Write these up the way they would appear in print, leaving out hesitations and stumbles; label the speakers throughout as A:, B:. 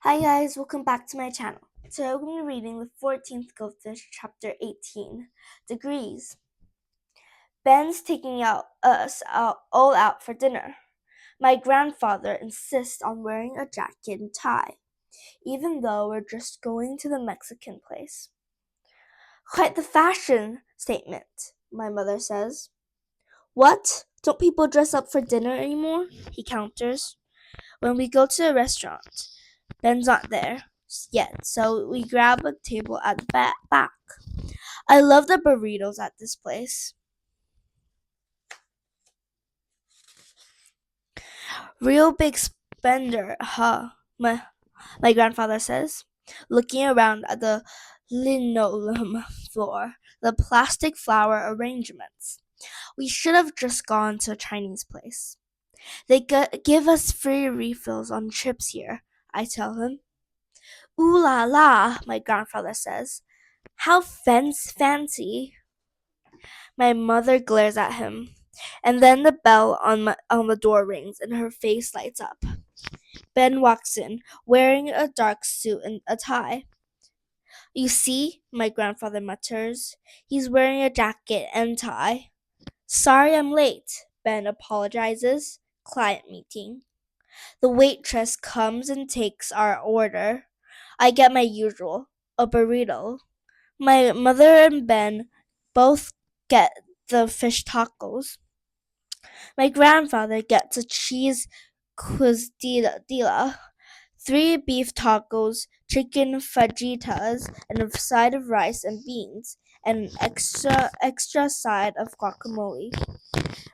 A: Hi guys, welcome back to my channel. Today we're going to be reading the 14th Goldfish, chapter 18, Degrees. Ben's taking all out for dinner. My grandfather insists on wearing a jacket and tie, even though we're just going to the Mexican place. Quite the fashion statement, my mother says. What? Don't people dress up for dinner anymore? He counters. When we go to a restaurant, Ben's not there yet, so we grab a table at the back. I love the burritos at this place. Real big spender, huh? My grandfather says, looking around at the linoleum floor, the plastic flower arrangements. We should have just gone to a Chinese place. They give us free refills on chips here, I tell him. Ooh la la, my grandfather says. How fancy. My mother glares at him, and then the bell on the door rings and her face lights up. Ben walks in, wearing a dark suit and a tie. You see, my grandfather mutters. He's wearing a jacket and tie. Sorry I'm late, Ben apologizes. Client meeting. The waitress comes and takes our order. I get my usual, a burrito. My mother and Ben both get the fish tacos. My grandfather gets a cheese quesadilla, three beef tacos, chicken fajitas, and a side of rice and beans, and an extra side of guacamole.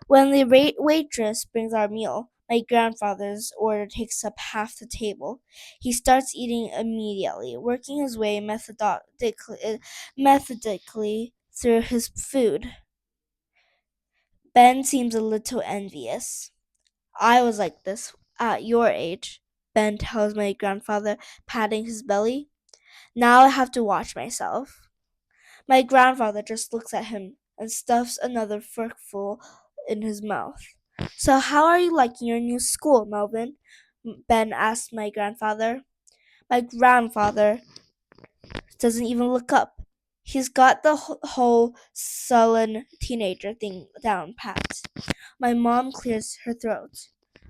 A: When the waitress brings our meal, my grandfather's order takes up half the table. He starts eating immediately, working his way methodically through his food. Ben seems a little envious. I was like this at your age, Ben tells my grandfather, patting his belly. Now I have to watch myself. My grandfather just looks at him and stuffs another forkful in his mouth. So, how are you liking your new school, Melvin? Ben asked my grandfather. My grandfather doesn't even look up. He's got the whole sullen teenager thing down pat. My mom clears her throat.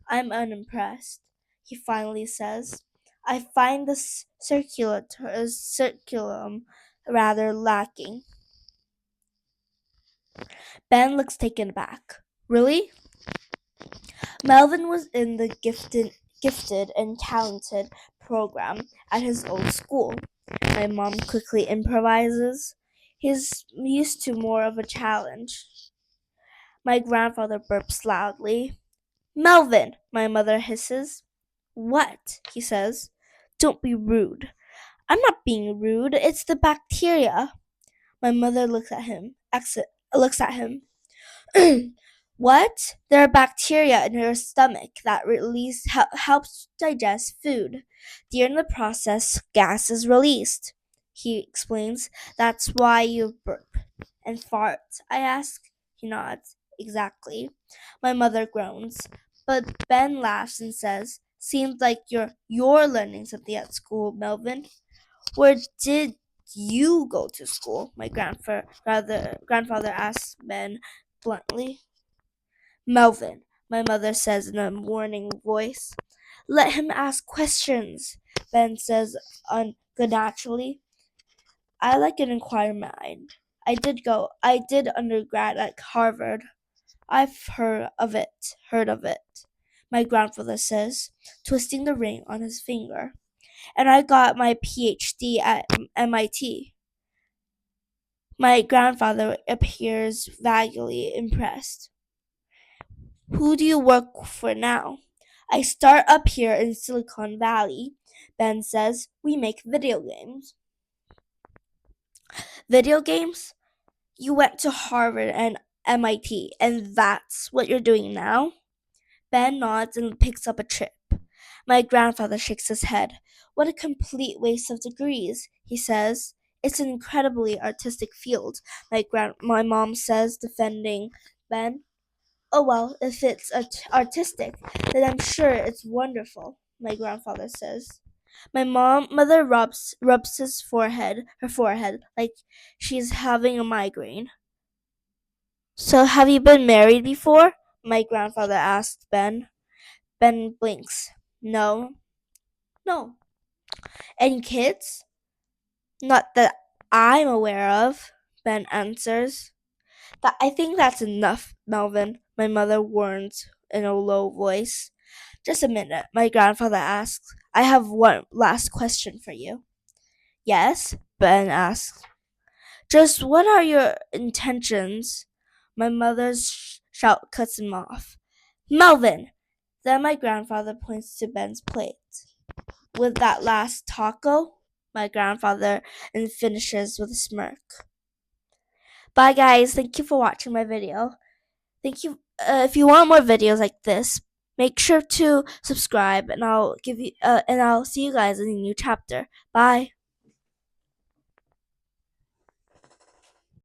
A: I'm unimpressed, he finally says. I find the circulum rather lacking. Ben looks taken aback. Really? Melvin was in the gifted and talented program at his old school. My mom quickly improvises. He's used to more of a challenge. My grandfather burps loudly. Melvin, my mother hisses. What? He says. Don't be rude. I'm not being rude. It's the bacteria. My mother looks at him. What? There are bacteria in your stomach that helps digest food. During the process, gas is released. He explains. That's why you burp and fart. I ask. He nods. Exactly. My mother groans. But Ben laughs and says, seems like you're learning something at school, Melvin. Where did you go to school? My grandfather asks Ben bluntly. Melvin, my mother says in a warning voice. Let him ask questions, Ben says good naturally. I like an inquiring mind. I did undergrad at Harvard. I've heard of it, my grandfather says, twisting the ring on his finger. And I got my PhD at MIT. My grandfather appears vaguely impressed. Who do you work for now? I start up here in Silicon Valley, Ben says. We make video games. Video games? You went to Harvard and MIT, and that's what you're doing now? Ben nods and picks up a chip. My grandfather shakes his head. What a complete waste of degrees, he says. It's an incredibly artistic field, my mom says, defending Ben. Oh well, if it's artistic, then I'm sure it's wonderful, my grandfather says. Mother rubs her forehead, like she's having a migraine. So have you been married before? My grandfather asked Ben. Ben blinks. No. No. Any kids? Not that I'm aware of, Ben answers. I think that's enough, Melvin, my mother warns in a low voice. Just a minute, my grandfather asks. I have one last question for you. Yes, Ben asks. Just what are your intentions? My mother's shout cuts him off. Melvin! Then my grandfather points to Ben's plate. With that last taco? My grandfather and finishes with a smirk. Bye guys, thank you for watching my video. Thank you. If you want more videos like this, make sure to subscribe, and I'll see you guys in a new chapter. Bye.